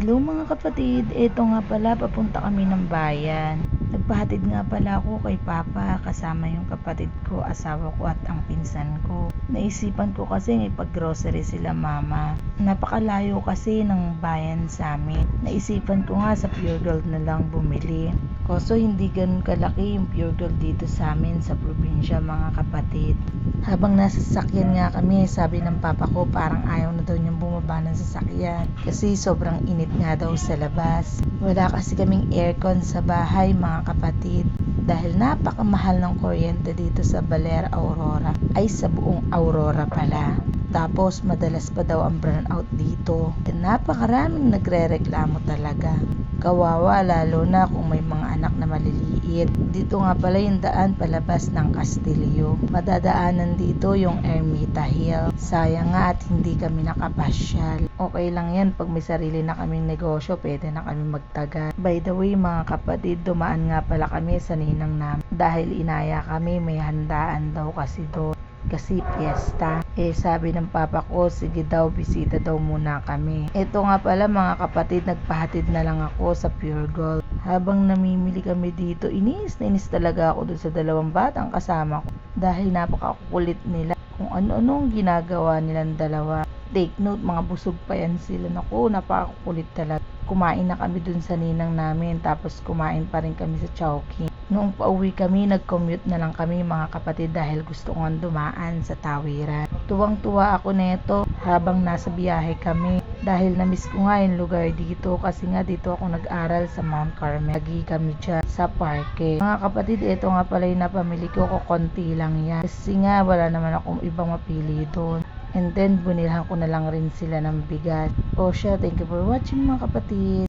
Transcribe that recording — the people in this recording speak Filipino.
Hello mga kapatid, eto nga pala papunta kami ng bayan. Nagpahatid nga pala ako kay Papa kasama yung kapatid ko, asawa ko at ang pinsan ko. Naisipan ko kasi ipag-grocery sila mama. Napakalayo kasi ng bayan sa amin. Naisipan ko nga sa Pure Gold na lang bumili. Kaso hindi ganun kalaki yung Pure Gold dito sa amin sa probinsya mga kapatid. Habang nasa sasakyan nga kami, sabi ng papa ko parang ayaw na daw niyang bumaba ng sasakyan kasi sobrang init nga daw sa labas. Wala kasi kaming aircon sa bahay mga kapatid dahil napakamahal ng kuryente dito sa Baler, Aurora. Ay sa buong Aurora pala. Tapos madalas pa daw ang brownout dito. Napakaraming nagrereklamo talaga. Kawawa lalo na kung may mga anak na maliliit. Dito nga pala yung daan palabas ng Castillo. Madadaanan dito yung Ermita Hill. Sayang nga at hindi kami nakapasyal. Okay lang yan pag may sarili na kaming negosyo, pwede na kami magtagal. By the way mga kapatid, dumaan nga pala kami sa ninang namin. Dahil inaya kami, may handaan daw kasi doon. Kasi piyesta. Sabi ng papa ko, sige daw, bisita daw muna kami. Ito nga pala mga kapatid, nagpahatid na lang ako sa Pure Gold. Habang namimili kami dito, inis na inis talaga ako dun sa dalawang batang kasama ko. Dahil napakakulit nila. Kung ano-anong ginagawa nilang dalawa. Take note, mga busog pa yan sila. Naku, napakakulit talaga. Kumain na kami dun sa ninang namin, tapos kumain pa rin kami sa Chowking. Noong pauwi kami, nag-commute na lang kami mga kapatid dahil gusto kong dumaan sa Tawiran. Tuwang-tuwa ako neto habang nasa biyahe kami dahil na-miss ko nga yung lugar dito kasi nga dito ako nag-aral sa Mount Carmel. Lagi kami dyan sa parke. Mga kapatid, ito nga pala yung napamili ko, konti lang yan. Kasi nga wala naman akong ibang mapili doon. And then, bunilhan ko na lang rin sila ng bigat. O siya, thank you for watching mga kapatid.